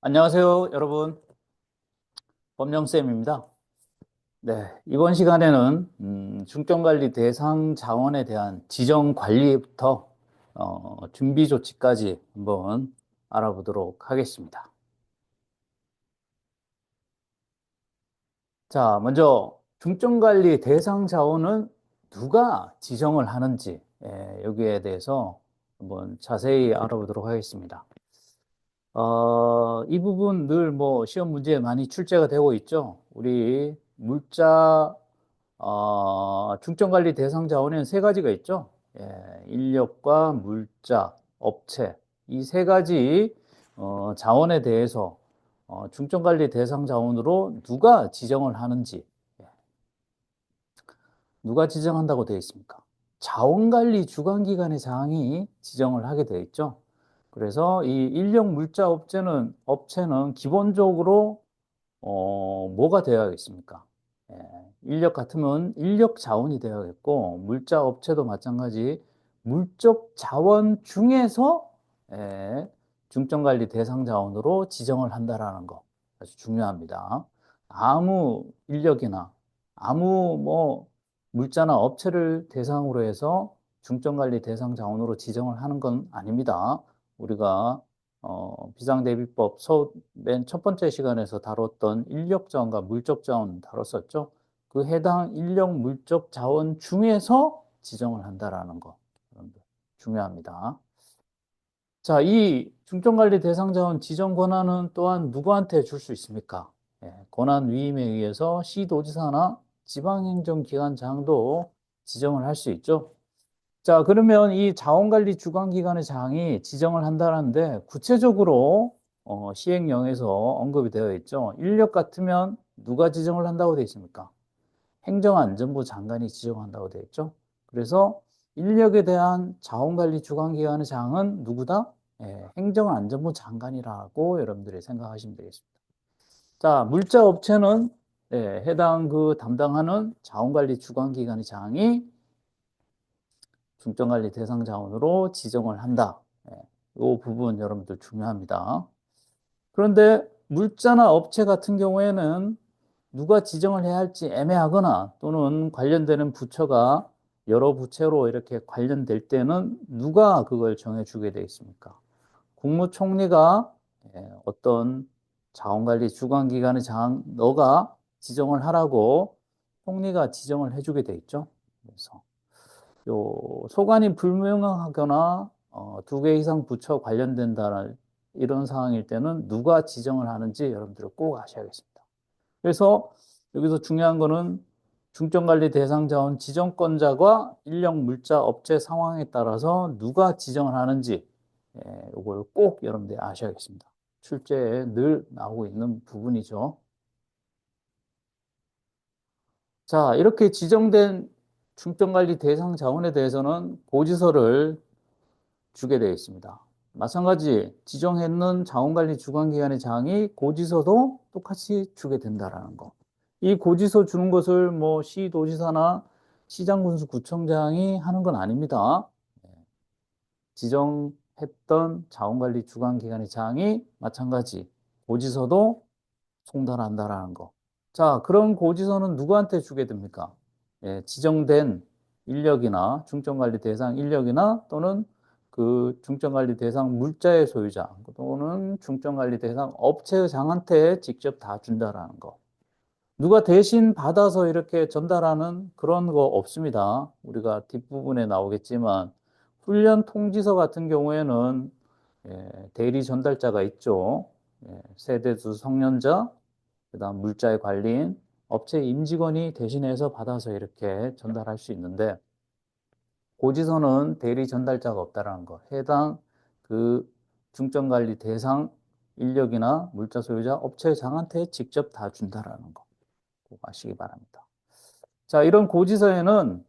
안녕하세요, 여러분. 범영쌤입니다. 네, 이번 시간에는 중점관리 대상 자원에 대한 지정 관리부터 준비 조치까지 한번 알아보도록 하겠습니다. 자, 먼저 중점관리 대상 자원은 누가 지정을 하는지 여기에 대해서 한번 자세히 알아보도록 하겠습니다. 이 부분 늘 뭐 시험 문제에 많이 출제가 되고 있죠. 우리 물자 중점관리 대상 자원에는 세 가지가 있죠. 인력과 물자, 업체 이 세 가지 자원에 대해서 중점관리 대상 자원으로 누가 지정을 하는지 누가 지정한다고 되어 있습니까? 자원관리 주관기관의 장이 지정을 하게 되어 있죠. 그래서 이 인력 물자 업체는 기본적으로 뭐가 되어야겠습니까? 인력 같으면 인력 자원이 되어야겠고, 물자 업체도 마찬가지 물적 자원 중에서 중점관리 대상 자원으로 지정을 한다라는 거 아주 중요합니다. 아무 인력이나 아무 뭐 물자나 업체를 대상으로 해서 중점관리 대상 자원으로 지정을 하는 건 아닙니다. 우리가 비상대비법 맨 첫 번째 시간에서 다뤘던 인력 자원과 물적 자원 다뤘었죠. 그 해당 인력 물적 자원 중에서 지정을 한다라는 거 여러분들 중요합니다. 자, 이 중점관리 대상 자원 지정 권한은 또한 누구한테 줄 수 있습니까? 권한 위임에 의해서 시도지사나 지방행정기관장도 지정을 할 수 있죠. 자, 그러면 이 자원관리 주관기관의 장이 지정을 한다는데 구체적으로 시행령에서 언급이 되어 있죠. 인력 같으면 누가 지정을 한다고 되어 있습니까? 행정안전부 장관이 지정한다고 되어 있죠. 그래서 인력에 대한 자원관리 주관기관의 장은 누구다? 행정안전부 장관이라고 여러분들이 생각하시면 되겠습니다. 자, 물자업체는 해당 그 담당하는 자원관리 주관기관의 장이 중점관리 대상 자원으로 지정을 한다. 이 부분 여러분들 중요합니다. 그런데 물자나 업체 같은 경우에는 누가 지정을 해야 할지 애매하거나 또는 관련되는 부처가 여러 부처로 이렇게 관련될 때는 누가 그걸 정해주게 되어 있습니까? 국무총리가 어떤 자원관리 주관기관의 너가 지정을 하라고 총리가 지정을 해주게 돼 있죠. 그래서 소관이 불명확하거나 두 개 이상 부처 관련된다는 이런 상황일 때는 누가 지정을 하는지 여러분들 꼭 아셔야겠습니다. 그래서 여기서 중요한 거는 중점관리 대상 자원 지정권자가 인력 물자 업체 상황에 따라서 누가 지정을 하는지 이걸 꼭 여러분들이 아셔야겠습니다. 출제에 늘 나오고 있는 부분이죠. 자, 이렇게 지정된 중점관리 대상 자원에 대해서는 고지서를 주게 되어 있습니다. 마찬가지 지정했는 자원관리 주관기관의 장이 고지서도 똑같이 주게 된다라는 거. 이 고지서 주는 것을 뭐 시도지사나 시장군수구청장이 하는 건 아닙니다. 지정했던 자원관리 주관기관의 장이 마찬가지 고지서도 송달한다라는 거. 자, 그런 고지서는 누구한테 주게 됩니까? 지정된 인력이나 중점관리 대상 인력이나 또는 그 중점관리 대상 물자의 소유자 또는 중점관리 대상 업체의 장한테 직접 다 준다라는 거. 누가 대신 받아서 이렇게 전달하는 그런 거 없습니다. 우리가 뒷부분에 나오겠지만 훈련 통지서 같은 경우에는 대리 전달자가 있죠. 세대주 성년자, 그다음 물자의 관리인, 업체 임직원이 대신해서 받아서 이렇게 전달할 수 있는데 고지서는 대리 전달자가 없다라는 거. 해당 그 중점관리 대상 인력이나 물자 소유자 업체장한테 직접 다 준다라는 거. 꼭 아시기 바랍니다. 자, 이런 고지서에는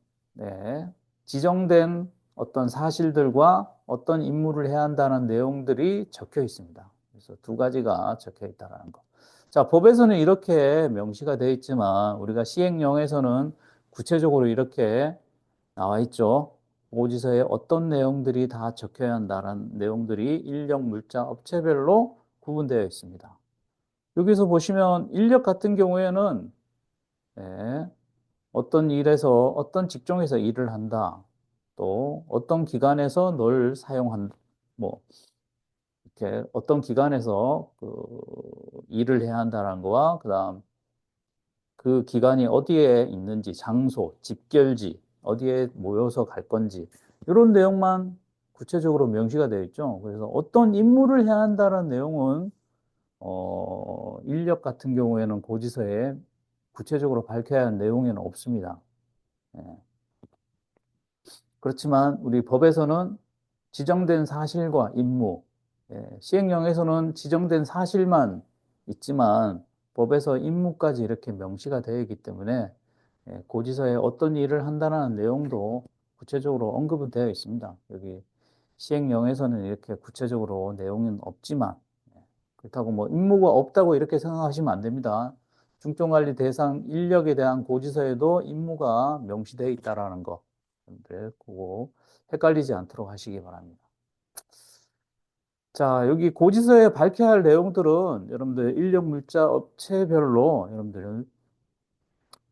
지정된 어떤 사실들과 어떤 임무를 해야 한다는 내용들이 적혀 있습니다. 그래서 두 가지가 적혀 있다는 거. 자, 법에서는 이렇게 명시가 되어 있지만 우리가 시행령에서는 구체적으로 이렇게 나와 있죠. 고지서에 어떤 내용들이 다 적혀야 한다는 내용들이 인력 물자 업체별로 구분되어 있습니다. 여기서 보시면 인력 같은 경우에는 예, 어떤 일에서 어떤 직종에서 일을 한다. 또 어떤 기관에서 널 사용한 뭐 이렇게 어떤 기관에서 그 일을 해야 한다는 거와 그다음 그 기관이 어디에 있는지 장소, 집결지, 어디에 모여서 갈 건지 이런 내용만 구체적으로 명시가 되어 있죠. 그래서 어떤 임무를 해야 한다는 내용은 인력 같은 경우에는 고지서에 구체적으로 밝혀야 하는 내용에는 없습니다. 예. 그렇지만 우리 법에서는 지정된 사실과 임무, 시행령에서는 지정된 사실만 있지만 법에서 임무까지 이렇게 명시가 되어 있기 때문에 고지서에 어떤 일을 한다는 내용도 구체적으로 언급은 되어 있습니다. 여기 시행령에서는 이렇게 구체적으로 내용은 없지만 그렇다고 뭐 임무가 없다고 이렇게 생각하시면 안 됩니다. 중증관리 대상 인력에 대한 고지서에도 임무가 명시되어 있다라는 거. 여러분들 그거 헷갈리지 않도록 하시기 바랍니다. 자, 여기 고지서에 밝혀야 할 내용들은 여러분들 인력 물자 업체별로 여러분들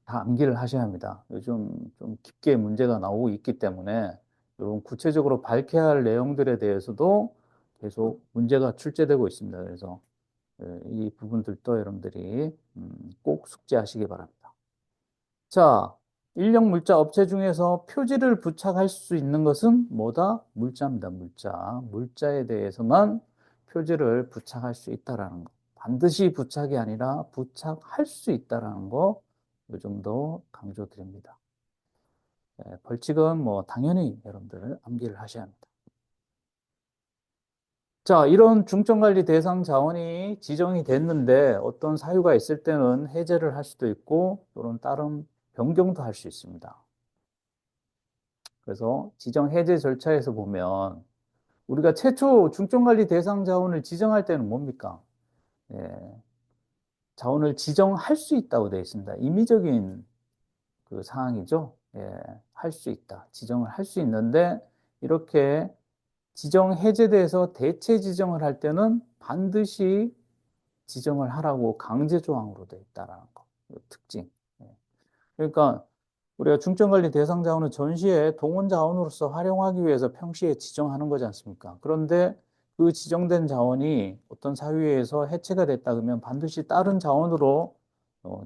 다 암기를 하셔야 합니다. 요즘 좀 깊게 문제가 나오고 있기 때문에 이런 구체적으로 밝혀야 할 내용들에 대해서도 계속 문제가 출제되고 있습니다. 그래서 이 부분들도 여러분들이 꼭 숙지하시기 바랍니다. 자, 인력 물자 업체 중에서 표지를 부착할 수 있는 것은 뭐다? 물자입니다. 물자. 물자에 대해서만 표지를 부착할 수 있다라는 거. 반드시 부착이 아니라 부착할 수 있다라는 거. 이 정도 강조드립니다. 벌칙은 뭐 당연히 여러분들 암기를 하셔야 합니다. 자, 이런 중점관리 대상 자원이 지정이 됐는데 어떤 사유가 있을 때는 해제를 할 수도 있고 또는 다른 변경도 할 수 있습니다. 그래서 지정 해제 절차에서 보면 우리가 최초 중점관리 대상 자원을 지정할 때는 뭡니까? 예, 자원을 지정할 수 있다고 되어 있습니다. 임의적인 그 사항이죠. 예, 할 수 있다. 지정을 할 수 있는데 이렇게 지정 해제돼서 대체 지정을 할 때는 반드시 지정을 하라고 강제 조항으로 되어 있다라는 거. 특징. 예. 그러니까 우리가 중점관리 대상 자원은 전시에 동원 자원으로서 활용하기 위해서 평시에 지정하는 거지 않습니까? 그런데 그 지정된 자원이 어떤 사유에 의해서 해체가 됐다 그러면 반드시 다른 자원으로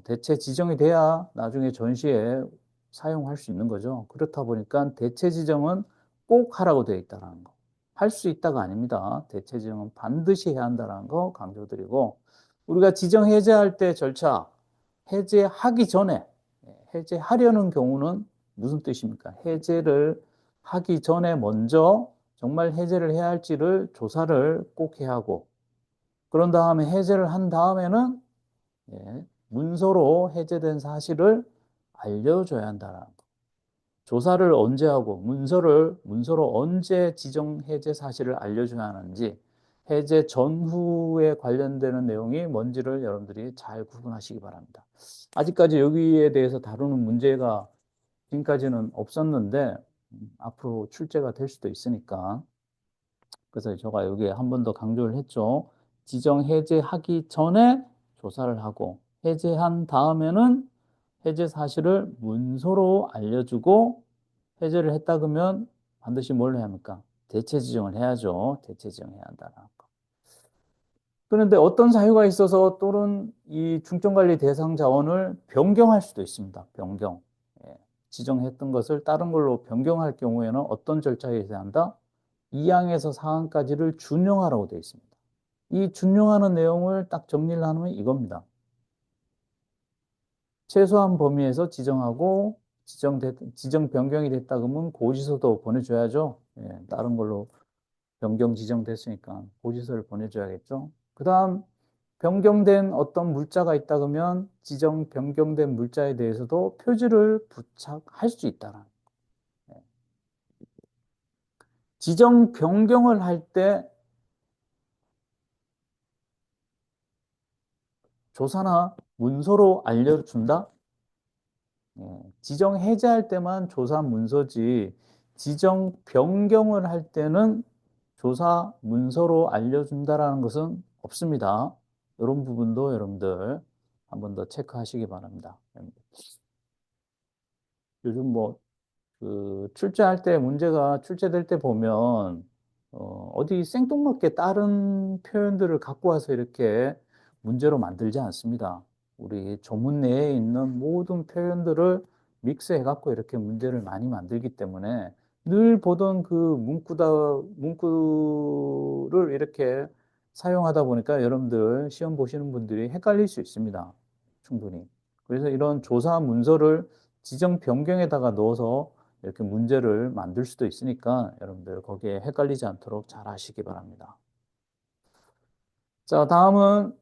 대체 지정이 돼야 나중에 전시에 사용할 수 있는 거죠. 그렇다 보니까 대체 지정은 꼭 하라고 되어 있다는 거. 할 수 있다가 아닙니다. 대체 지정은 반드시 해야 한다는 거 강조드리고 우리가 지정 해제할 때 절차 해제하기 전에 해제하려는 경우는 무슨 뜻입니까? 해제를 하기 전에 먼저 정말 해제를 해야 할지를 조사를 꼭 해야 하고 그런 다음에 해제를 한 다음에는 문서로 해제된 사실을 알려줘야 한다는 거. 조사를 언제 하고 문서로 언제 지정 해제 사실을 알려줘야 하는지 해제 전후에 관련되는 내용이 뭔지를 여러분들이 잘 구분하시기 바랍니다. 아직까지 여기에 대해서 다루는 문제가 지금까지는 없었는데 앞으로 출제가 될 수도 있으니까 그래서 제가 여기에 한 번 더 강조를 했죠. 지정 해제하기 전에 조사를 하고 해제한 다음에는 해제 사실을 문서로 알려주고 해제를 했다 그러면 반드시 뭘 해야 합니까? 대체 지정을 해야죠. 대체 지정해야 한다는 거. 그런데 어떤 사유가 있어서 또는 이 중점관리 대상 자원을 변경할 수도 있습니다. 변경. 예. 지정했던 것을 다른 걸로 변경할 경우에는 어떤 절차에 있어야 한다? 2항에서 4항까지를 준용하라고 되어 있습니다. 이 준용하는 내용을 딱 정리를 하면 이겁니다. 최소한 범위에서 지정하고 지정 변경이 됐다 그러면 고지서도 보내줘야죠. 예, 다른 걸로 변경 지정됐으니까 고지서를 보내줘야겠죠. 그 다음 변경된 어떤 물자가 있다 그러면 지정 변경된 물자에 대해서도 표지를 부착할 수 있다는. 지정 변경을 할 때 조사나 문서로 알려준다? 지정 해제할 때만 조사 문서지 지정 변경을 할 때는 조사 문서로 알려준다라는 것은 없습니다. 이런 부분도 여러분들 한 번 더 체크하시기 바랍니다. 요즘 뭐 그 출제할 때 문제가 출제될 때 보면 어디 생뚱맞게 다른 표현들을 갖고 와서 이렇게 문제로 만들지 않습니다. 우리 조문 내에 있는 모든 표현들을 믹스해 갖고 이렇게 문제를 많이 만들기 때문에 늘 보던 그 문구를 이렇게 사용하다 보니까 여러분들 시험 보시는 분들이 헷갈릴 수 있습니다. 충분히. 그래서 이런 조사 문서를 지정 변경에다가 넣어서 이렇게 문제를 만들 수도 있으니까 여러분들 거기에 헷갈리지 않도록 잘 하시기 바랍니다. 자, 다음은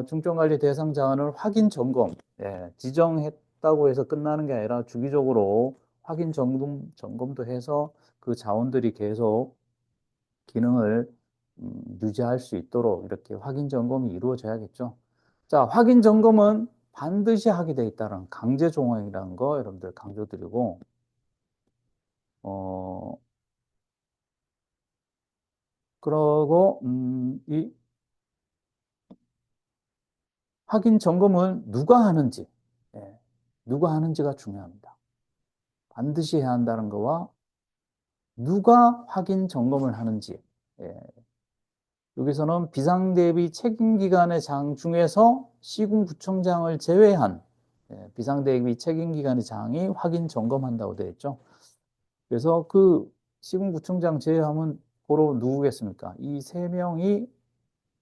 중점관리 대상 자원을 확인 점검. 예, 지정했다고 해서 끝나는 게 아니라 주기적으로 확인 점검도 해서 그 자원들이 계속 기능을 유지할 수 있도록 이렇게 확인 점검이 이루어져야겠죠. 자, 확인 점검은 반드시 하게 돼 있다는 강제 조항이라는 거 여러분들 강조드리고 어, 그러고 이 확인 점검을 누가 하는지, 예, 누가 하는지가 중요합니다. 반드시 해야 한다는 거와 누가 확인 점검을 하는지. 예, 여기서는 비상대비 책임기관의 장 중에서 시군구청장을 제외한 비상대비 책임기관의 장이 확인 점검한다고 되어 있죠. 그래서 그 시군구청장 제외하면 고로 누구겠습니까? 이 세 명이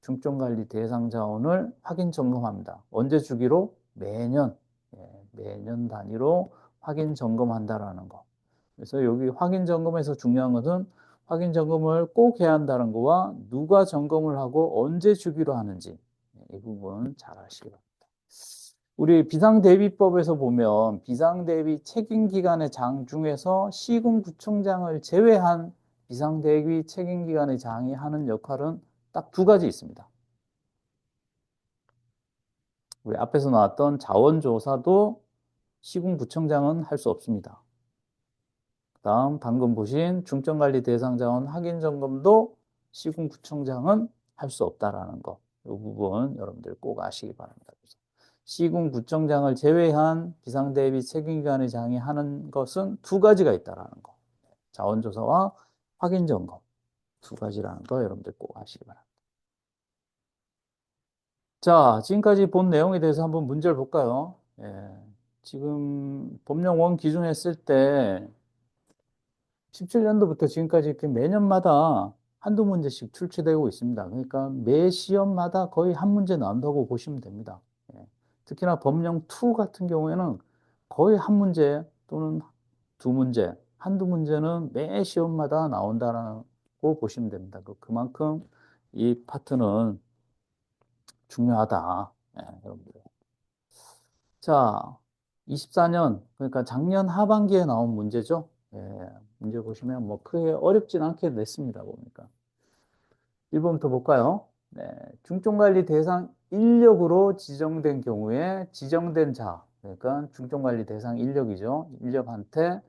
중점관리 대상 자원을 확인 점검합니다. 언제 주기로? 매년, 매년 단위로 확인 점검한다라는 거. 그래서 여기 확인 점검에서 중요한 것은 확인 점검을 꼭 해야 한다는 거와 누가 점검을 하고 언제 주기로 하는지 이 부분 잘 아시기 바랍니다. 우리 비상대비법에서 보면 비상대비 책임기관의 장 중에서 시군구청장을 제외한 비상대비 책임기관의 장이 하는 역할은 딱 두 가지 있습니다. 우리 앞에서 나왔던 자원조사도 시군구청장은 할 수 없습니다. 다음 방금 보신 중점관리 대상 자원 확인 점검도 시군구청장은 할 수 없다라는 거. 이 부분 여러분들 꼭 아시기 바랍니다. 시군구청장을 제외한 비상대비 책임기관의 장이 하는 것은 두 가지가 있다라는 거. 자원조사와 확인 점검 두 가지라는 거 여러분들 꼭 아시기 바랍니다. 자, 지금까지 본 내용에 대해서 한번 문제를 볼까요? 지금 법령 원 기준했을 때 17년도부터 지금까지 이렇게 매년마다 한두 문제씩 출제되고 있습니다. 그러니까 매 시험마다 거의 한 문제 나온다고 보시면 됩니다. 특히나 법령 2 같은 경우에는 거의 한 문제 또는 두 문제, 한두 문제는 매 시험마다 나온다고 보시면 됩니다. 그만큼 이 파트는 중요하다. 여러분들. 자, 24년, 그러니까 작년 하반기에 나온 문제죠. 문제 보시면 뭐 크게 어렵진 않게 냈습니다. 보니까. 1번부터 볼까요? 네, 중점관리 대상 인력으로 지정된 경우에 지정된 자, 그러니까 중점관리 대상 인력이죠. 인력한테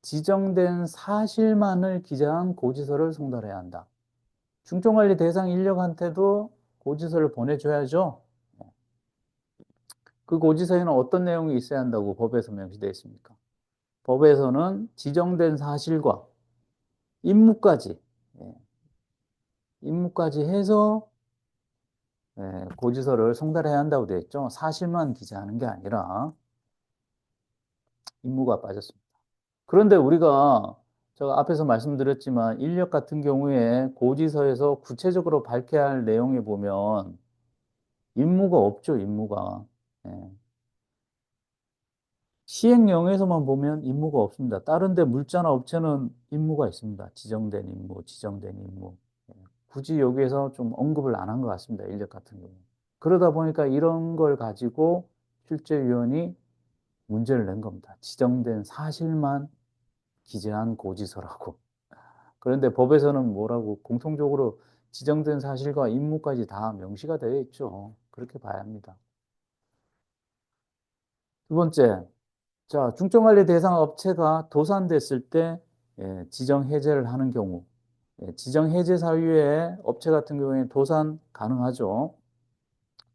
지정된 사실만을 기재한 고지서를 송달해야 한다. 중점관리 대상 인력한테도 고지서를 보내줘야죠. 그 고지서에는 어떤 내용이 있어야 한다고 법에서 명시되어 있습니까? 법에서는 지정된 사실과 임무까지, 예, 임무까지 해서 고지서를 송달해야 한다고 되어 있죠. 사실만 기재하는 게 아니라 임무가 빠졌습니다. 그런데 우리가 제가 앞에서 말씀드렸지만 인력 같은 경우에 고지서에서 구체적으로 밝혀야 할 내용에 보면 임무가 없죠, 임무가. 예. 시행령에서만 보면 임무가 없습니다. 다른 데 물자나 업체는 임무가 있습니다. 지정된 임무, 지정된 임무. 예. 굳이 여기에서 좀 언급을 안 한 것 같습니다. 인력 같은 경우. 그러다 보니까 이런 걸 가지고 출제위원이 문제를 낸 겁니다. 지정된 사실만 기재한 고지서라고. 그런데 법에서는 뭐라고 공통적으로 지정된 사실과 임무까지 다 명시가 되어 있죠. 그렇게 봐야 합니다. 두 번째, 자, 중점관리 대상 업체가 도산됐을 때 지정 해제를 하는 경우 예, 지정 해제 사유에 업체 같은 경우에 도산 가능하죠.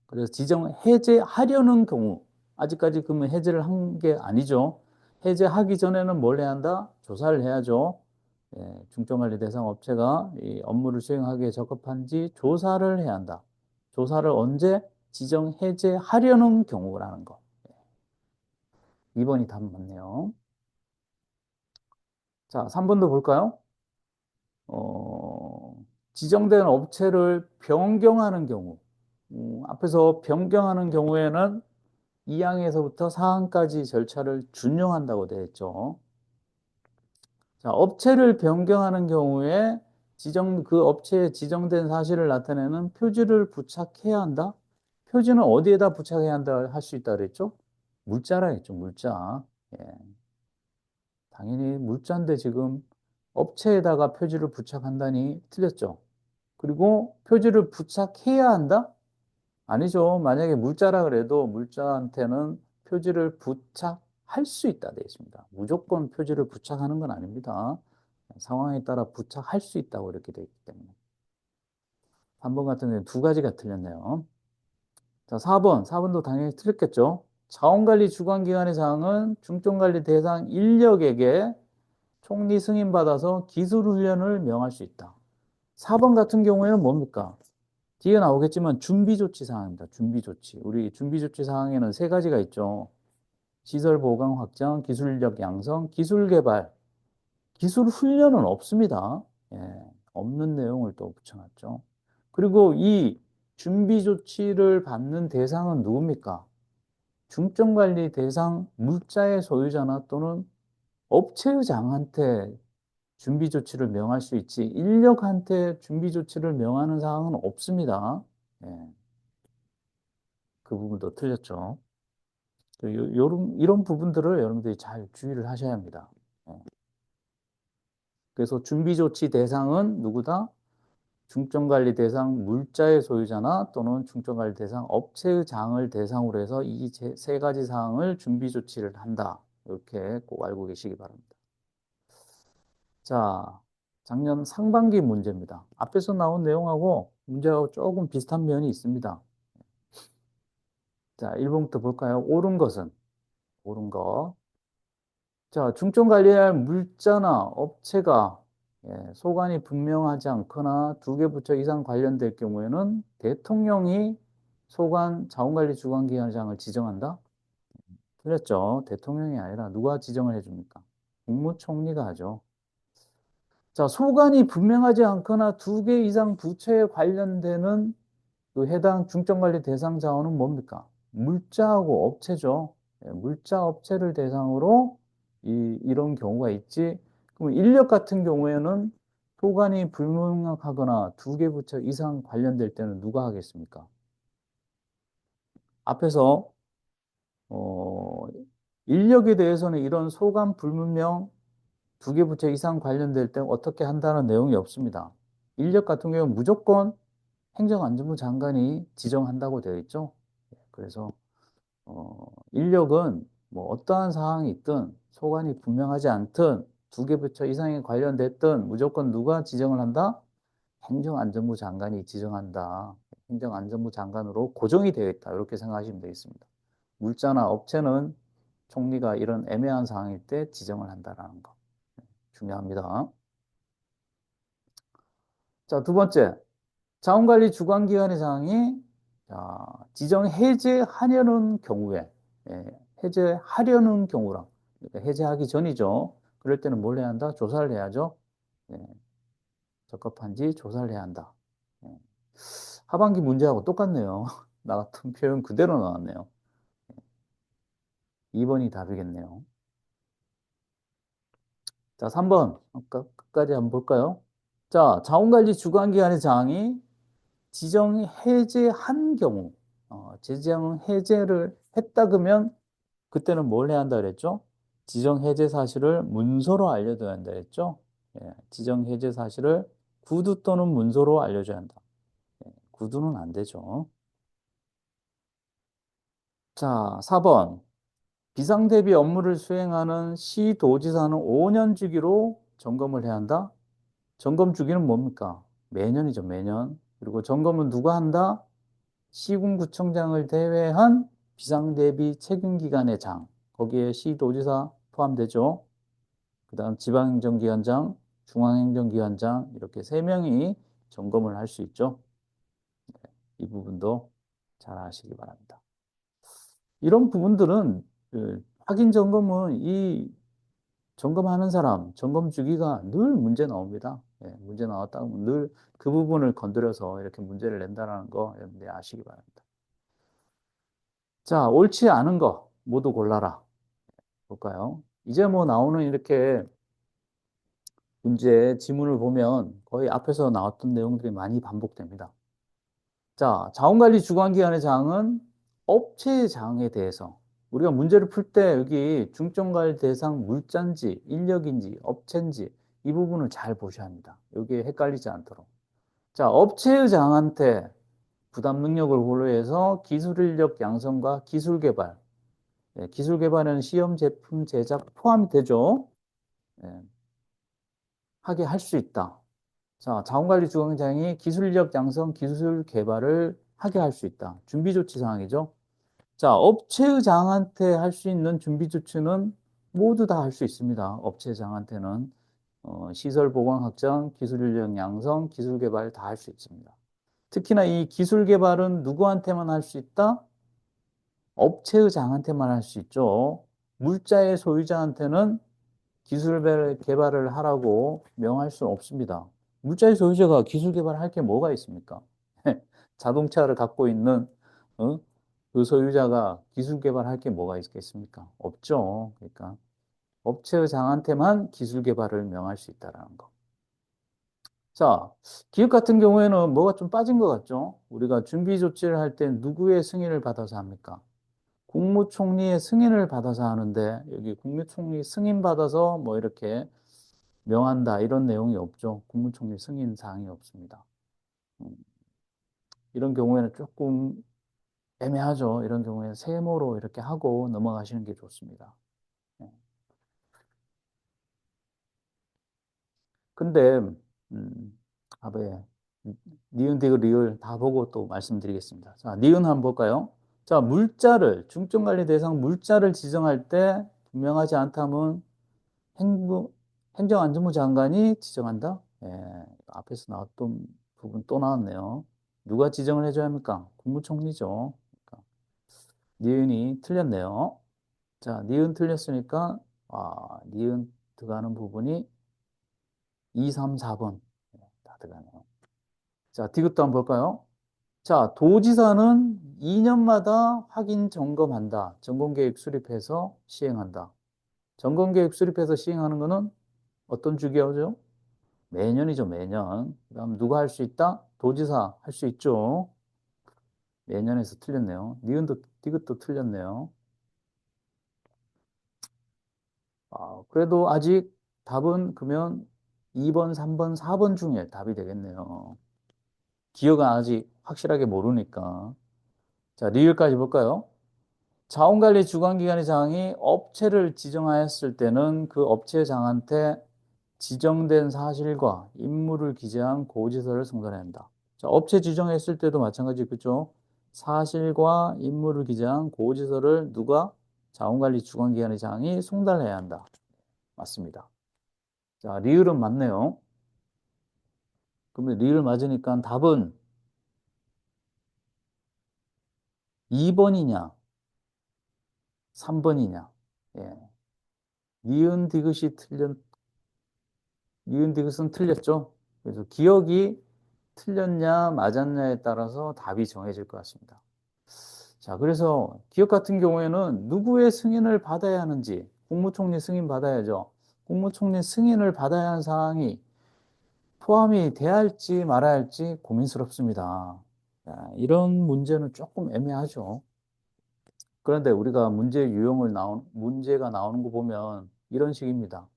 그래서 지정 해제하려는 경우, 아직까지 그러면 해제를 한 게 아니죠. 해제하기 전에는 뭘 해야 한다? 조사를 해야죠. 예, 중점관리 대상 업체가 이 업무를 수행하기에 적합한지 조사를 해야 한다. 조사를 언제? 지정 해제하려는 경우라는 거. 2번이 답 맞네요. 자, 3번도 볼까요? 어, 지정된 업체를 변경하는 경우. 앞에서 변경하는 경우에는 2항에서부터 4항까지 절차를 준용한다고 되어 있죠. 자, 업체를 변경하는 경우에 그 업체에 지정된 사실을 나타내는 표지를 부착해야 한다? 표지는 어디에다 부착해야 한다 할 수 있다 그랬죠? 물자라 했죠, 물자. 예, 당연히 물자인데 지금 업체에다가 표지를 부착한다니 틀렸죠. 그리고 표지를 부착해야 한다? 아니죠. 만약에 물자라 그래도 물자한테는 표지를 부착할 수 있다 되어 있습니다. 무조건 표지를 부착하는 건 아닙니다. 상황에 따라 부착할 수 있다고 이렇게 되어 있기 때문에. 3번 같은 경우는 두 가지가 틀렸네요. 자, 4번도 당연히 틀렸겠죠. 자원관리 주관기관의 사항은 중점관리 대상 인력에게 총리 승인받아서 기술훈련을 명할 수 있다. 4번 같은 경우에는 뭡니까? 뒤에 나오겠지만 준비조치 사항입니다. 준비조치. 우리 준비조치 사항에는 세 가지가 있죠. 시설 보강 확장, 기술력 양성, 기술 개발. 기술 훈련은 없습니다. 예, 없는 내용을 또 붙여놨죠. 그리고 이 준비조치를 받는 대상은 누굽니까? 중점관리 대상 물자의 소유자나 또는 업체의장한테 준비조치를 명할 수 있지, 인력한테 준비조치를 명하는 사항은 없습니다. 예. 그 부분도 틀렸죠. 이런 부분들을 여러분들이 잘 주의를 하셔야 합니다. 예. 그래서 준비조치 대상은 누구다? 중점관리 대상 물자의 소유자나 또는 중점관리 대상 업체의 장을 대상으로 해서 이 세 가지 사항을 준비조치를 한다. 이렇게 꼭 알고 계시기 바랍니다. 자, 작년 상반기 문제입니다. 앞에서 나온 내용하고 문제하고 조금 비슷한 면이 있습니다. 자, 1번부터 볼까요? 옳은 것은? 옳은 것. 자, 중점 관리할 물자나 업체가 소관이 분명하지 않거나 두 개 부처 이상 관련될 경우에는 대통령이 소관 자원관리 주관기관장을 지정한다? 틀렸죠. 대통령이 아니라 누가 지정을 해줍니까? 국무총리가 하죠. 자, 소관이 분명하지 않거나 두 개 이상 부처에 관련되는 그 해당 중점관리 대상 자원은 뭡니까? 물자하고 업체죠. 물자 업체를 대상으로 이런 경우가 있지. 그럼 인력 같은 경우에는 소관이 불명확하거나 두 개 부처 이상 관련될 때는 누가 하겠습니까? 앞에서 어, 인력에 대해서는 이런 소관 불분명 두 개 부처 이상 관련될 때 어떻게 한다는 내용이 없습니다. 인력 같은 경우는 무조건 행정안전부 장관이 지정한다고 되어 있죠. 그래서 인력은 뭐 어떠한 사항이 있든 소관이 분명하지 않든 두 개 부처 이상에 관련됐든 무조건 누가 지정을 한다? 행정안전부 장관이 지정한다. 행정안전부 장관으로 고정이 되어 있다. 이렇게 생각하시면 되겠습니다. 물자나 업체는 총리가 이런 애매한 상황일 때 지정을 한다라는 거 중요합니다. 자, 두 번째. 자원관리 주관기관의 사항이 자, 지정 해제하려는 경우에 해제하려는 경우랑 그러니까 해제하기 전이죠. 그럴 때는 뭘 해야 한다? 조사를 해야죠. 예, 적합한지 조사를 해야 한다. 예. 하반기 문제하고 똑같네요. 나 같은 표현 그대로 나왔네요. 2번이 답이겠네요. 자, 3번 끝까지 한번 볼까요? 자, 자원관리 주관기관의 사항이 지정 해제한 경우, 지정 해제를 했다 그러면 그때는 뭘 해야 한다 그랬죠? 지정 해제 사실을 문서로 알려줘야 한다 그랬죠? 예, 지정 해제 사실을 구두 또는 문서로 알려줘야 한다. 구두는 안 되죠. 자, 4번. 비상대비 업무를 수행하는 시도지사는 5년 주기로 점검을 해야 한다? 점검 주기는 뭡니까? 매년이죠, 매년. 그리고 점검은 누가 한다? 시군구청장을 제외한 비상대비 책임기관의 장. 거기에 시도지사 포함되죠. 그다음 지방행정기관장, 중앙행정기관장 이렇게 세 명이 점검을 할 수 있죠. 이 부분도 잘 아시기 바랍니다. 이런 부분들은 확인 점검은 이 점검하는 사람, 점검 주기가 늘 문제 나옵니다. 예, 문제 나왔다 하면 늘 그 부분을 건드려서 이렇게 문제를 낸다는 거 여러분들이 아시기 바랍니다. 자, 옳지 않은 거 모두 골라라. 볼까요? 이제 뭐 나오는 이렇게 문제 지문을 보면 거의 앞에서 나왔던 내용들이 많이 반복됩니다. 자, 자원관리 주관기관의 장은 업체의 장에 대해서 우리가 문제를 풀 때 여기 중점관리 대상 물자인지 인력인지 업체인지 이 부분을 잘 보셔야 합니다. 여기에 헷갈리지 않도록. 자, 업체의 장한테 부담 능력을 고려해서 기술 인력 양성과 기술 개발, 기술 개발에는 시험 제품 제작 포함이 되죠. 예, 하게 할 수 있다. 자, 자원관리 주관장이 기술 인력 양성, 기술 개발을 하게 할 수 있다. 준비 조치 사항이죠. 자, 업체의장한테 할 수 있는 준비 조치는 모두 다 할 수 있습니다. 업체장한테는 시설 보강 확장, 기술 인력 양성, 기술 개발 다 할 수 있습니다. 특히나 이 기술 개발은 누구한테만 할 수 있다? 업체의장한테만 할 수 있죠. 물자의 소유자한테는 기술 개발을 하라고 명할 수 없습니다. 물자의 소유자가 기술 개발을 할 게 뭐가 있습니까? 자동차를 갖고 있는 어? 그 소유자가 기술 개발할 게 뭐가 있겠습니까? 없죠. 그러니까 업체의 장한테만 기술 개발을 명할 수 있다라는 거. 자, 기업 같은 경우에는 뭐가 좀 빠진 것 같죠? 우리가 준비 조치를 할 때 누구의 승인을 받아서 합니까? 국무총리의 승인을 받아서 하는데 여기 국무총리 승인 받아서 뭐 이렇게 명한다 이런 내용이 없죠. 국무총리 승인 사항이 없습니다. 음, 이런 경우에는 조금 애매하죠. 이런 경우에 세모로 이렇게 하고 넘어가시는 게 좋습니다. 예. 근데 왜 니은, 디귿, 리을 다 보고 또 말씀드리겠습니다. 자, 니은 한번 볼까요? 자, 물자를 중점관리 대상 물자를 지정할 때 분명하지 않다면 행부, 행정안전부 장관이 지정한다? 예, 앞에서 나왔던 부분 또 나왔네요. 누가 지정을 해줘야 합니까? 국무총리죠. 그러니까 니은이 틀렸네요. 자, 니은 틀렸으니까, 니은 들어가는 부분이 2, 3, 4번. 다 들어가네요. 자, 디귿도 한번 볼까요? 자, 도지사는 2년마다 확인 점검한다. 점검계획 수립해서 시행한다. 점검계획 수립해서 시행하는 거는 어떤 주기하죠? 매년이죠, 매년. 그다음 누가 할 수 있다? 도지사 할 수 있죠. 매년에서 틀렸네요. 니은도 디귿도 틀렸네요. 그래도 아직 답은 그러면 2번, 3번, 4번 중에 답이 되겠네요. 기억은 아직 확실하게 모르니까. 자, 리을까지 볼까요? 자원관리 주관기관의 장이 업체를 지정하였을 때는 그 업체장한테 지정된 사실과 임무를 기재한 고지서를 송달해야 한다. 자, 업체 지정했을 때도 마찬가지, 그죠? 사실과 임무를 기재한 고지서를 누가? 자원관리 주관기관의 장이 송달해야 한다. 맞습니다. 자, 리을은 맞네요. 그러면 리을 맞으니까 답은 2번이냐, 3번이냐. 예. 니은 디귿이 니은 디귿은 틀렸죠. 그래서 기억이 틀렸냐, 맞았냐에 따라서 답이 정해질 것 같습니다. 자, 그래서 기업 같은 경우에는 누구의 승인을 받아야 하는지, 국무총리 승인 받아야죠. 국무총리 승인을 받아야 하는 사항이 포함이 돼야 할지 말아야 할지 고민스럽습니다. 자, 이런 문제는 조금 애매하죠. 그런데 우리가 문제가 나오는 거 보면 이런 식입니다.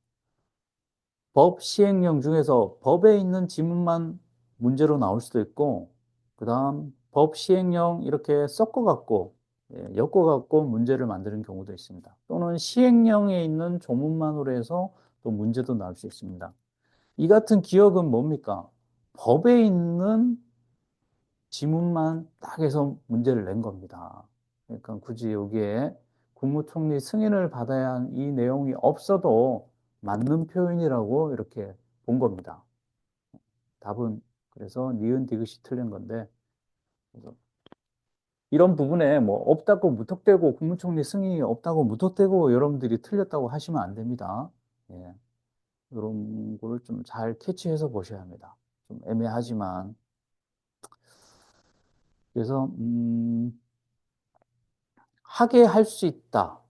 법 시행령 중에서 법에 있는 지문만 문제로 나올 수도 있고, 그 다음 법 시행령 이렇게 섞어갖고, 엮어갖고 문제를 만드는 경우도 있습니다. 또는 시행령에 있는 조문만으로 해서 또 문제도 나올 수 있습니다. 이 같은 기억은 뭡니까? 법에 있는 지문만 딱 해서 문제를 낸 겁니다. 그러니까 굳이 여기에 국무총리 승인을 받아야 한 이 내용이 없어도 맞는 표현이라고 이렇게 본 겁니다. 답은 그래서 니은 디귿이 틀린 건데, 그래서 이런 부분에 뭐 없다고 무턱대고 국무총리 승인이 없다고 무턱대고 여러분들이 틀렸다고 하시면 안 됩니다. 예, 이런 거를 좀 잘 캐치해서 보셔야 합니다. 좀 애매하지만. 그래서 하게 할 수 있다.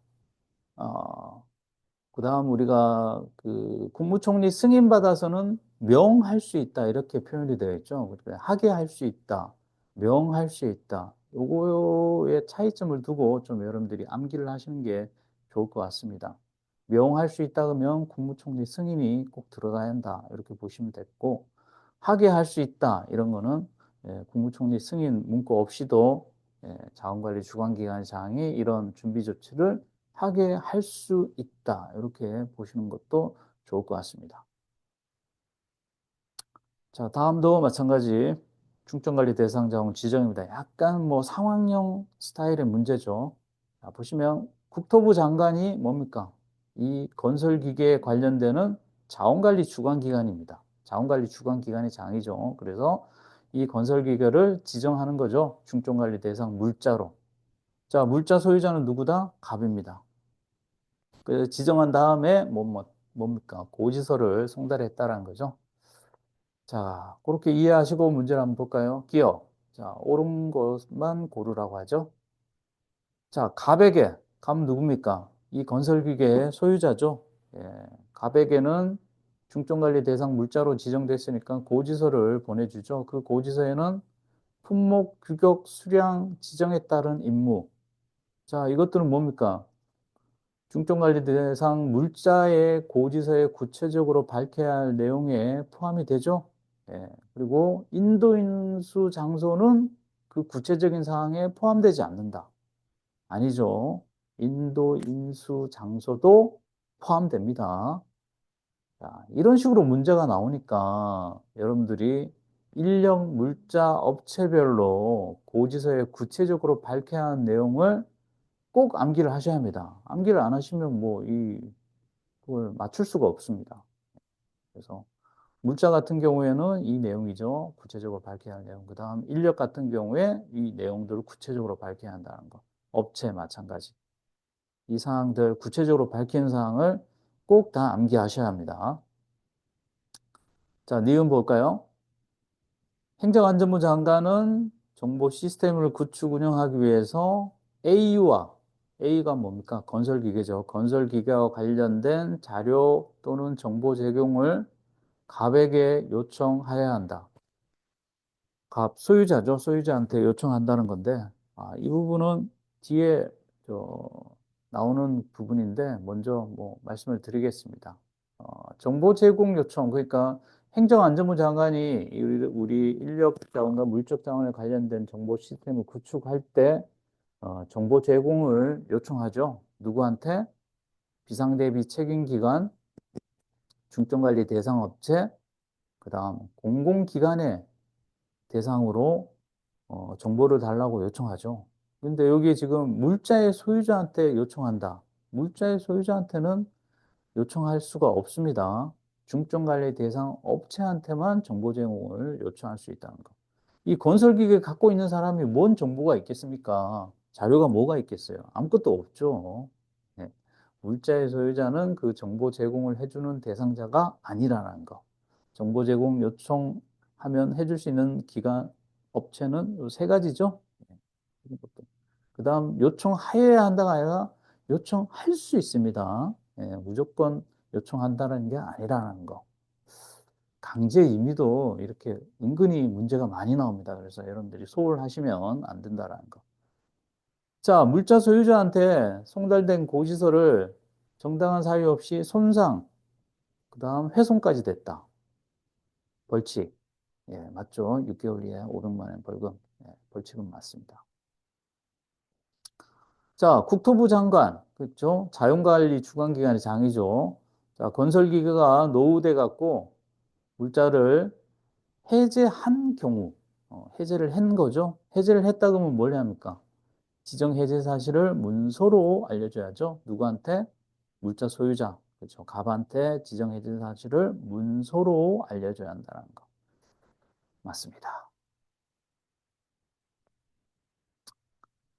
그다음 우리가 그 국무총리 승인 받아서는 명할 수 있다 이렇게 표현이 되어 있죠. 그러니까 하게 할 수 있다, 명할 수 있다. 요거의 차이점을 두고 좀 여러분들이 암기를 하시는 게 좋을 것 같습니다. 명할 수 있다 그러면 국무총리 승인이 꼭 들어가야 한다 이렇게 보시면 됐고, 하게 할 수 있다 이런 거는 국무총리 승인 문구 없이도 자원관리 주관기관 장이 이런 준비 조치를 하게 할 수 있다. 이렇게 보시는 것도 좋을 것 같습니다. 자, 다음도 마찬가지 중점관리 대상 자원 지정입니다. 약간 뭐 상황형 스타일의 문제죠. 자, 보시면 국토부 장관이 뭡니까? 이 건설기계에 관련되는 자원관리 주관기관입니다. 자원관리 주관기관의 장이죠. 그래서 이 건설기계를 지정하는 거죠. 중점관리 대상 물자로. 자, 물자 소유자는 누구다? 갑입니다. 그 지정한 다음에 뭡니까? 고지서를 송달했다라는 거죠. 자, 그렇게 이해하시고 문제를 한번 볼까요? 기억. 자, 옳은 것만 고르라고 하죠. 자, 갑에게. 갑 누굽니까? 이 건설기계의 소유자죠. 예, 갑에게는 중점관리 대상 물자로 지정됐으니까 고지서를 보내주죠. 그 고지서에는 품목, 규격, 수량 지정에 따른 임무. 자, 이것들은 뭡니까? 중점관리 대상 물자의 고지서에 구체적으로 밝혀야 할 내용에 포함이 되죠. 예, 그리고 인도인수 장소는 그 구체적인 사항에 포함되지 않는다. 아니죠. 인도인수 장소도 포함됩니다. 자, 이런 식으로 문제가 나오니까 여러분들이 인력 물자 업체별로 고지서에 구체적으로 밝혀야 하는 내용을 꼭 암기를 하셔야 합니다. 암기를 안 하시면 그걸 맞출 수가 없습니다. 그래서 물자 같은 경우에는 이 내용이죠. 구체적으로 밝혀야 할 내용. 그 다음 인력 같은 경우에 이 내용들을 구체적으로 밝혀야 한다는 거. 업체 마찬가지. 이 사항들 구체적으로 밝히는 사항을 꼭 다 암기하셔야 합니다. 자, 니은 볼까요? 행정안전부 장관은 정보 시스템을 구축 운영하기 위해서 A가 뭡니까? 건설기계죠. 건설기계와 관련된 자료 또는 정보 제공을 갑에게 요청하여야 한다. 갑 소유자죠. 소유자한테 요청한다는 건데, 이 부분은 뒤에 나오는 부분인데 먼저 뭐 말씀을 드리겠습니다. 정보 제공 요청, 그러니까 행정안전부 장관이 우리 인력 자원과 물적 자원에 관련된 정보 시스템을 구축할 때 정보 제공을 요청하죠. 누구한테? 비상대비 책임기관, 중점관리 대상업체, 그다음 공공기관의 대상으로 정보를 달라고 요청하죠. 근데 여기 지금 물자의 소유자한테 요청한다. 물자의 소유자한테는 요청할 수가 없습니다. 중점관리 대상 업체한테만 정보 제공을 요청할 수 있다는 거. 이 건설기계 갖고 있는 사람이 뭔 정보가 있겠습니까? 자료가 뭐가 있겠어요? 아무것도 없죠. 네. 물자의 소유자는 그 정보 제공을 해주는 대상자가 아니라는 거. 정보 제공 요청하면 해줄 수 있는 기관, 업체는 요 세 가지죠. 그 다음 요청하여야 한다가 아니라 요청할 수 있습니다. 예, 무조건 요청한다는 게 아니라는 거. 강제 임의도 이렇게 은근히 문제가 많이 나옵니다. 그래서 여러분들이 소홀하시면 안 된다라는 거. 자, 물자 소유자한테 송달된 고지서를 정당한 사유 없이 손상, 그 다음 훼손까지 됐다. 벌칙. 예, 맞죠? 6개월 이하에 500만 원 벌금. 예, 벌칙은 맞습니다. 자, 국토부 장관, 그렇죠? 자연관리 주관기관의 장이죠. 자, 건설기계가 노후돼 갖고 물자를 해제한 경우, 해제를 한 거죠. 해제를 했다 그러면 뭘 해야 합니까? 지정 해제 사실을 문서로 알려줘야죠. 누구한테? 물자 소유자. 그렇죠. 갑한테 지정 해제 사실을 문서로 알려줘야 한다는 거. 맞습니다.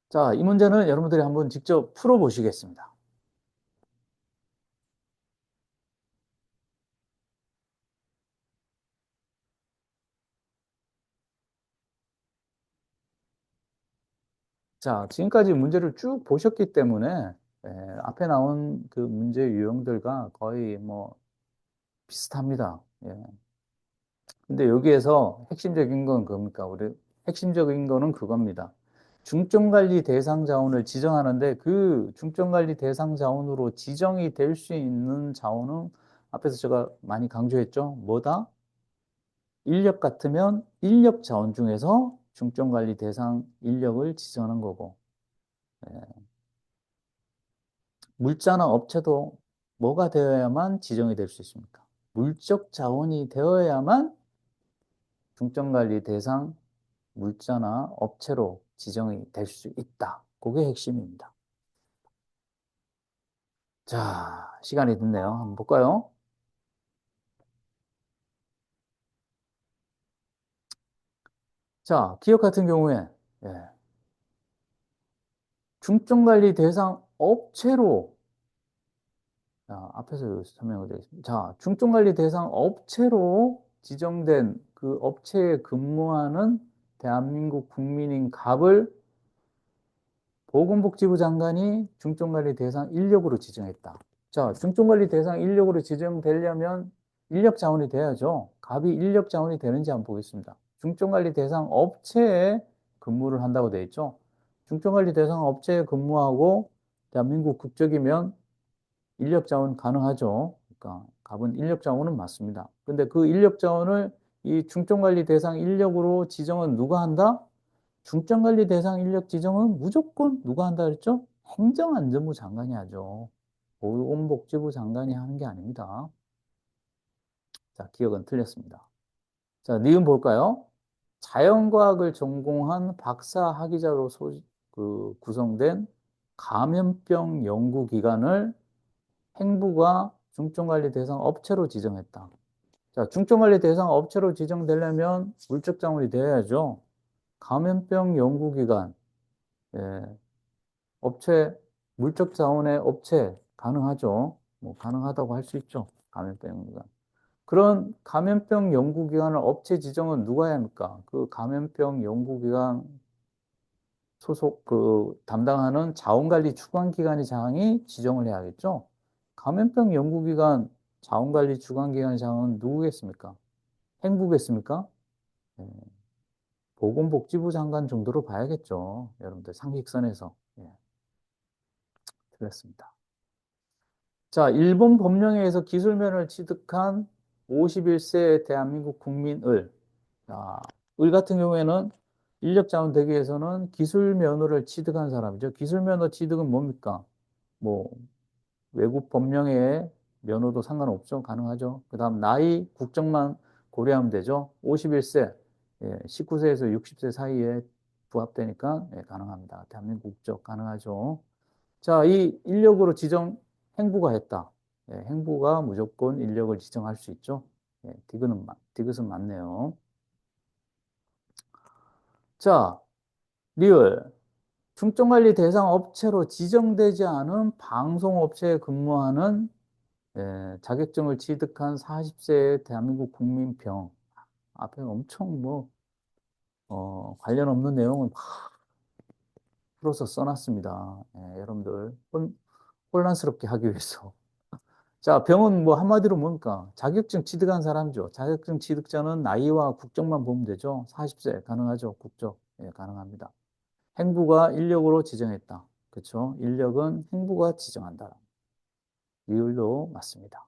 자, 이 문제는 여러분들이 한번 직접 풀어보시겠습니다. 자, 지금까지 문제를 쭉 보셨기 때문에 예, 앞에 나온 그 문제 유형들과 거의 뭐 비슷합니다. 예. 근데 여기에서 핵심적인 건 뭡니까? 우리 핵심적인 거는 그겁니다. 중점관리 대상 자원을 지정하는데 그 중점관리 대상 자원으로 지정이 될 수 있는 자원은 앞에서 제가 많이 강조했죠. 뭐다? 인력 같으면 인력 자원 중에서 중점관리 대상 인력을 지정하는 거고, 예. 물자나 업체도 뭐가 되어야만 지정이 될 수 있습니까? 물적 자원이 되어야만 중점관리 대상 물자나 업체로 지정이 될 수 있다. 그게 핵심입니다. 자, 시간이 됐네요. 한번 볼까요? 자, 기업 같은 경우에 예, 중점관리 대상 업체로 자, 앞에서 설명을 드리겠습니다. 자, 중점관리 대상 업체로 지정된 그 업체에 근무하는 대한민국 국민인 갑을 보건복지부 장관이 중증관리 대상 인력으로 지정했다. 자, 중증관리 대상 인력으로 지정되려면 인력 자원이 돼야죠. 갑이 인력 자원이 되는지 한번 보겠습니다. 중증관리 대상 업체에 근무를 한다고 되어 있죠. 중증관리 대상 업체에 근무하고 대한민국 국적이면 인력 자원 가능하죠. 그러니까 갑은 인력 자원은 맞습니다. 근데 그 인력 자원을 이 중증관리 대상 인력으로 지정은 누가 한다? 중점관리 대상 인력 지정은 무조건 누가 한다 그랬죠? 행정안전부 장관이 하죠. 보건복지부 장관이 하는 게 아닙니다. 자, 기억은 틀렸습니다. 자, 니은 볼까요? 자연과학을 전공한 박사 학위자로 구성된 감염병 연구기관을 행부가 중점관리 대상 업체로 지정했다. 자, 중점관리 대상 업체로 지정되려면 물적 자원이 돼야죠. 감염병 연구기관, 예, 업체, 물적 자원의 업체 가능하죠. 뭐 가능하다고 할 수 있죠. 감염병 연구기관. 그런 감염병 연구기관을 업체 지정은 누가 해야 합니까? 그 감염병 연구기관 소속 그 담당하는 자원관리 주관기관의 장이 지정을 해야겠죠. 감염병 연구기관 자원관리 주관기관 장은 누구겠습니까? 행부겠습니까? 예, 보건복지부 장관 정도로 봐야겠죠. 여러분들 상식선에서. 예, 틀렸습니다. 자, 일본 법령에 의해서 기술면허를 취득한 51세 대한민국 국민을, 자, 을 같은 경우에는 인력자원 대기에서는 기술면허를 취득한 사람이죠. 기술면허 취득은 뭡니까? 뭐, 외국 법령에 면허도 상관없죠. 가능하죠. 그 다음, 나이, 국적만 고려하면 되죠. 51세, 예, 19세에서 60세 사이에 부합되니까 예, 가능합니다. 대한민국 국적 가능하죠. 자, 이 인력으로 지정 행부가 했다. 예, 행부가 무조건 인력을 지정할 수 있죠. 예, 디귿은 맞네요. 자, 리을. 중점관리 대상 업체로 지정되지 않은 방송업체에 근무하는 자격증을 취득한 40세의 대한민국 국민병. 앞에 엄청 뭐, 관련 없는 내용은 막 풀어서 써놨습니다. 예, 여러분들 혼란스럽게 하기 위해서. 자, 병은 뭐 한마디로 뭡니까? 자격증 취득한 사람이죠. 자격증 취득자는 나이와 국적만 보면 되죠. 40세 가능하죠. 국적. 예, 가능합니다. 행부가 인력으로 지정했다. 그렇죠? 인력은 행부가 지정한다. 이율도 맞습니다.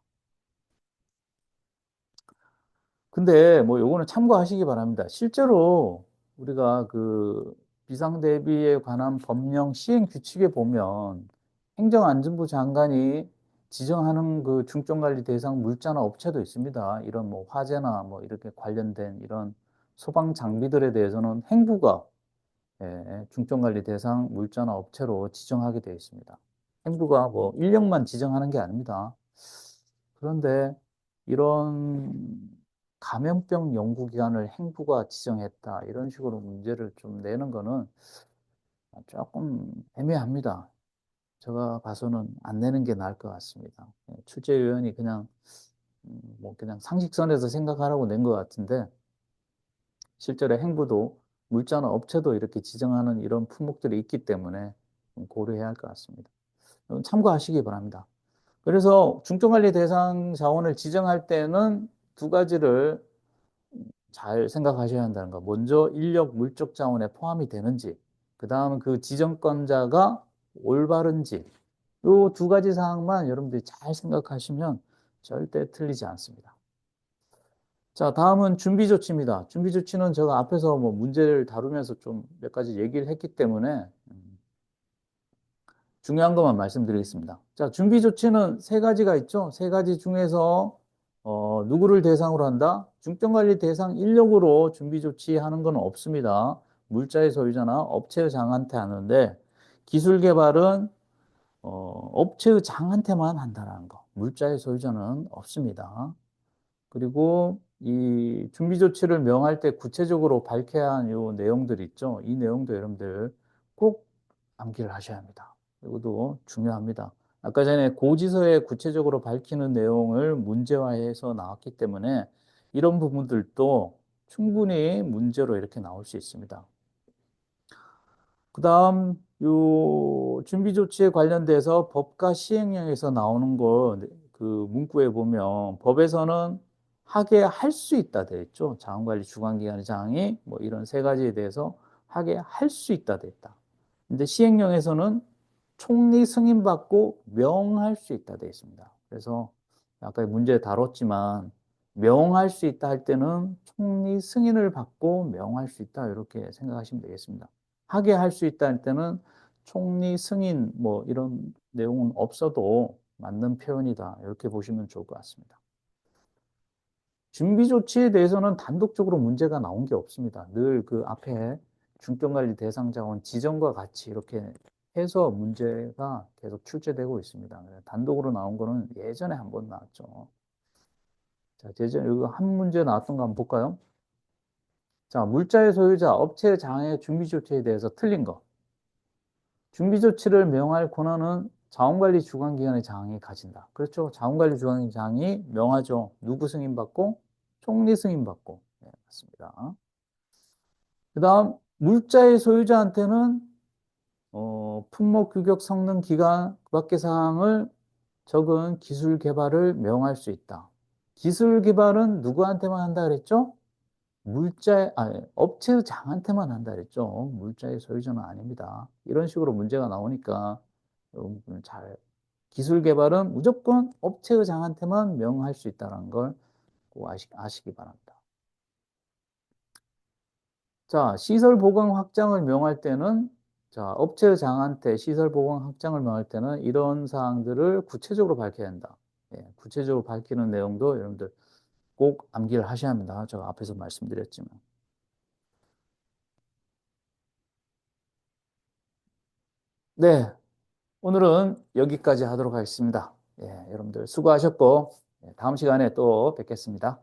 근데 뭐 요거는 참고하시기 바랍니다. 실제로 우리가 그 비상대비에 관한 법령 시행 규칙에 보면 행정안전부 장관이 지정하는 그 중점관리 대상 물자나 업체도 있습니다. 이런 뭐 화재나 뭐 이렇게 관련된 이런 소방 장비들에 대해서는 행부가 중점관리 대상 물자나 업체로 지정하게 되어 있습니다. 행부가 뭐 인력만 지정하는 게 아닙니다. 그런데 이런 감염병 연구기관을 행부가 지정했다. 이런 식으로 문제를 좀 내는 거는 조금 애매합니다. 제가 봐서는 안 내는 게 나을 것 같습니다. 출제위원이 그냥 뭐 그냥 상식선에서 생각하라고 낸 것 같은데 실제로 행부도 물자나 업체도 이렇게 지정하는 이런 품목들이 있기 때문에 좀 고려해야 할 것 같습니다. 참고하시기 바랍니다. 그래서 중점관리 대상 자원을 지정할 때는 두 가지를 잘 생각하셔야 한다는 거. 먼저 인력, 물적 자원에 포함이 되는지, 그 다음은 그 지정권자가 올바른지, 이 두 가지 사항만 여러분들이 잘 생각하시면 절대 틀리지 않습니다. 자, 다음은 준비 조치입니다. 준비 조치는 제가 앞에서 뭐 문제를 다루면서 좀 몇 가지 얘기를 했기 때문에 중요한 것만 말씀드리겠습니다. 자, 준비 조치는 세 가지가 있죠. 세 가지 중에서 누구를 대상으로 한다? 중점관리 대상 인력으로 준비 조치하는 건 없습니다. 물자의 소유자나 업체의 장한테 하는데 기술 개발은 업체의 장한테만 한다는 거. 물자의 소유자는 없습니다. 그리고 이 준비 조치를 명할 때 구체적으로 밝혀야 하는 요 내용들 있죠. 이 내용도 여러분들 꼭 암기를 하셔야 합니다. 이것도 중요합니다. 아까 전에 고지서에 구체적으로 밝히는 내용을 문제화해서 나왔기 때문에 이런 부분들도 충분히 문제로 이렇게 나올 수 있습니다. 그 다음, 요 준비 조치에 관련돼서 법과 시행령에서 나오는 거, 그 문구에 보면 법에서는 하게 할 수 있다 돼 있죠. 자원관리 주관기관의 장이 뭐 이런 세 가지에 대해서 하게 할 수 있다 돼 있다. 근데 시행령에서는 총리 승인받고 명할 수 있다 돼 있습니다. 그래서 아까 문제 다뤘지만 명할 수 있다 할 때는 총리 승인을 받고 명할 수 있다 이렇게 생각하시면 되겠습니다. 하게 할 수 있다 할 때는 총리 승인 뭐 이런 내용은 없어도 맞는 표현이다 이렇게 보시면 좋을 것 같습니다. 준비 조치에 대해서는 단독적으로 문제가 나온 게 없습니다. 늘 그 앞에 중점관리 대상 자원 지정과 같이 이렇게 해서 문제가 계속 출제되고 있습니다. 단독으로 나온 거는 예전에 한 번 나왔죠. 자, 예전에 이거 한 문제 나왔던 거 한번 볼까요? 자, 물자의 소유자, 업체 장애 준비 조치에 대해서 틀린 거. 준비 조치를 명할 권한은 자원관리 주관기관의 장이 가진다. 그렇죠? 자원관리 주관기관의 장이 명하죠. 누구 승인받고? 총리 승인받고. 네, 맞습니다. 그 다음, 물자의 소유자한테는 품목 규격 성능 기간 그 밖의 사항을 적은 기술 개발을 명할 수 있다. 기술 개발은 누구한테만 한다 그랬죠? 업체의 장한테만 한다 그랬죠. 물자의 소유자는 아닙니다. 이런 식으로 문제가 나오니까 여러분 기술 개발은 무조건 업체의 장한테만 명할 수 있다는 걸 꼭 아시기 바랍니다. 자, 시설 보강 확장을 명할 때는 자, 업체의 장한테 시설 보강 확장을 명할 때는 이런 사항들을 구체적으로 밝혀야 한다. 예, 구체적으로 밝히는 내용도 여러분들 꼭 암기를 하셔야 합니다. 제가 앞에서 말씀드렸지만. 네, 오늘은 여기까지 하도록 하겠습니다. 예, 여러분들 수고하셨고, 다음 시간에 또 뵙겠습니다.